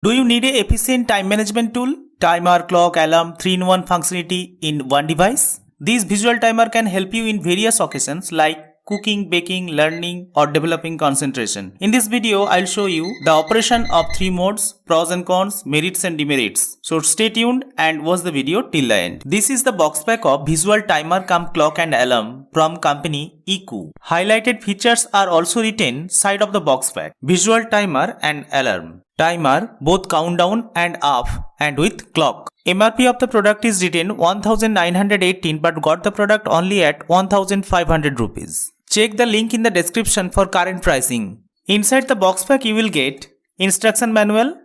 Do you need a efficient time management tool? Timer, clock, alarm, 3-in-1 functionality in one device? This visual timer can help you in various occasions like cooking, baking, learning or developing concentration. In this video, I'll show you the operation of 3 modes, pros and cons, merits and demerits. So stay tuned and watch the video till the end. This is the box pack of visual timer cum clock and alarm from company EQ. Highlighted features are also written side of the box pack. Visual timer and alarm. Timer, both countdown and off and with clock. MRP of the product is written 1918 but got the product only at 1500 rupees. Check the link in the description for current pricing. Inside the box pack you will get instruction manual,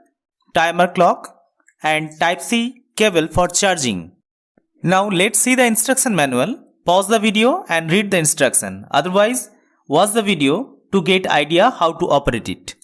timer clock and Type-C cable for charging. Now let's see the instruction manual. Pause the video and read the instruction. Otherwise, watch the video to get idea how to operate it.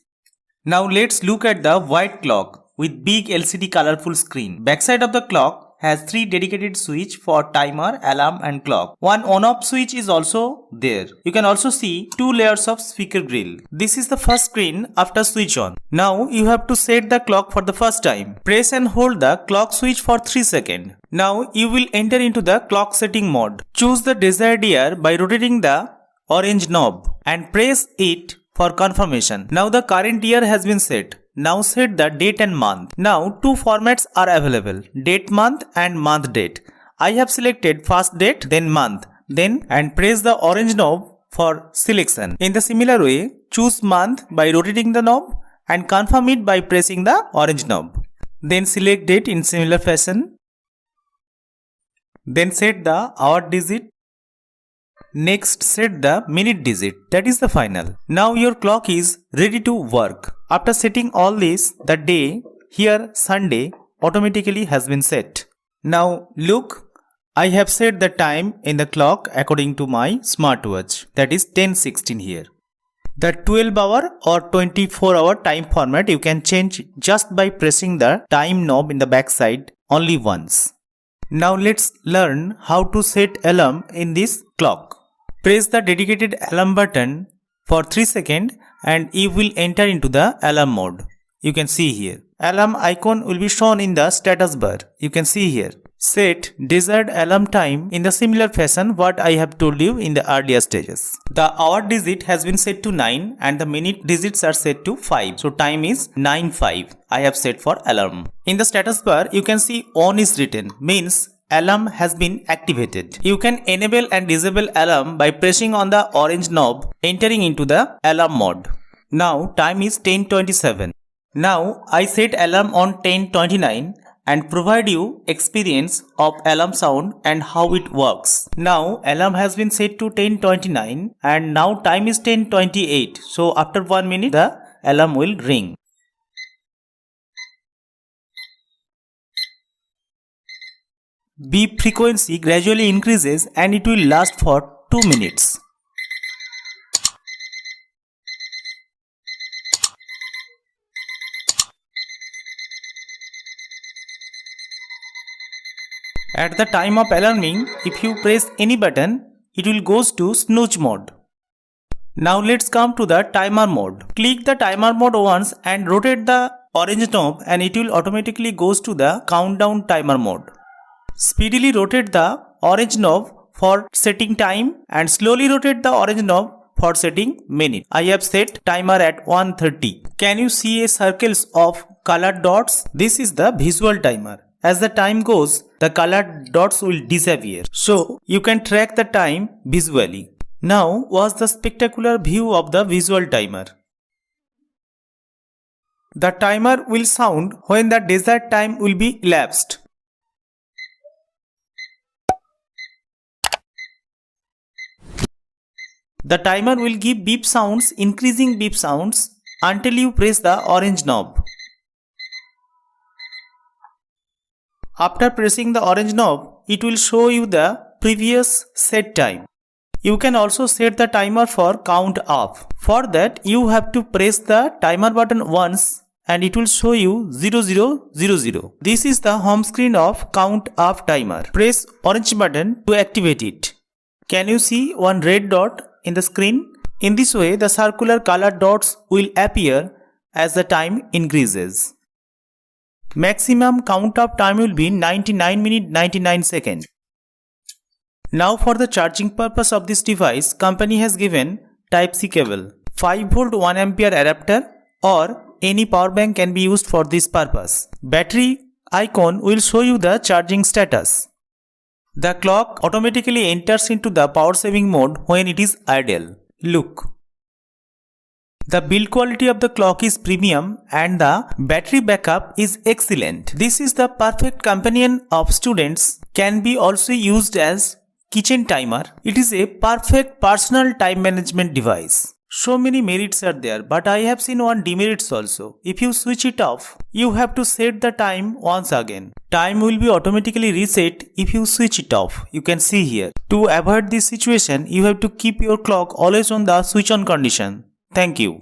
Now let's look at the white clock with big LCD colorful screen. Backside of the clock has 3 dedicated switch for timer, alarm and clock. One on-off switch is also there. You can also see 2 layers of speaker grill. This is the first screen after switch on. Now you have to set the clock for the first time. Press and hold the clock switch for 3 seconds. Now you will enter into the clock setting mode. Choose the desired year by rotating the orange knob and press it for confirmation. Now the current year has been set. Now set the date and month. Now 2 formats are available, date month and month date. I have selected first date then month and press the orange knob for selection. In the similar way, choose month by rotating the knob and confirm it by pressing the orange knob. Then select date in similar fashion. Then set the hour digit. Next set the minute digit, that is the final. Now your clock is ready to work. After setting all this, the day, here Sunday, automatically has been set. Now look, I have set the time in the clock according to my smartwatch, that is 10:16 here. The 12-hour or 24-hour time format you can change just by pressing the time knob in the backside only once. Now let's learn how to set alarm in this clock. Press the dedicated alarm button for 3 seconds and you will enter into the alarm mode. You can see here. Alarm icon will be shown in the status bar. You can see here. Set desired alarm time in the similar fashion what I have told you in the earlier stages. The hour digit has been set to 9 and the minute digits are set to 5. So time is 9:05. I have set for alarm. In the status bar you can see on is written, means alarm has been activated. You can enable and disable alarm by pressing on the orange knob, entering into the alarm mode. Now time is 10:27. Now I set alarm on 10:29 and provide you experience of alarm sound and how it works. Now alarm has been set to 10:29 and now time is 10:28. So after 1 minute the alarm will ring. Beep frequency gradually increases and it will last for 2 minutes. At the time of alarming, if you press any button, it will goes to snooze mode. Now let's come to the timer mode. Click the timer mode once and rotate the orange knob and it will automatically goes to the countdown timer mode. Speedily rotate the orange knob for setting time and slowly rotate the orange knob for setting minute. I have set timer at 1:30. Can you see a circles of colored dots? This is the visual timer. As the time goes, the colored dots will disappear. So you can track the time visually. Now watch the spectacular view of the visual timer. The timer will sound when the desired time will be elapsed. The timer will give beep sounds, increasing beep sounds until you press the orange knob. After pressing the orange knob, it will show you the previous set time. You can also set the timer for count off. For that, you have to press the timer button once and it will show you 0000. This is the home screen of count off timer. Press orange button to activate it. Can you see one red dot in the screen? In this way, the circular colored dots will appear as the time increases. Maximum count of time will be 99 minutes 99 seconds. Now for the charging purpose of this device, company has given Type-C cable, 5V 1A adapter or any power bank can be used for this purpose. Battery icon will show you the charging status. The clock automatically enters into the power saving mode when it is idle. Look. The build quality of the clock is premium and the battery backup is excellent. This is the perfect companion of students, can be also used as kitchen timer. It is a perfect personal time management device. So many merits are there, but I have seen one demerits also. If you switch it off, you have to set the time once again. Time will be automatically reset if you switch it off. You can see here. To avoid this situation, you have to keep your clock always on the switch on condition. Thank you.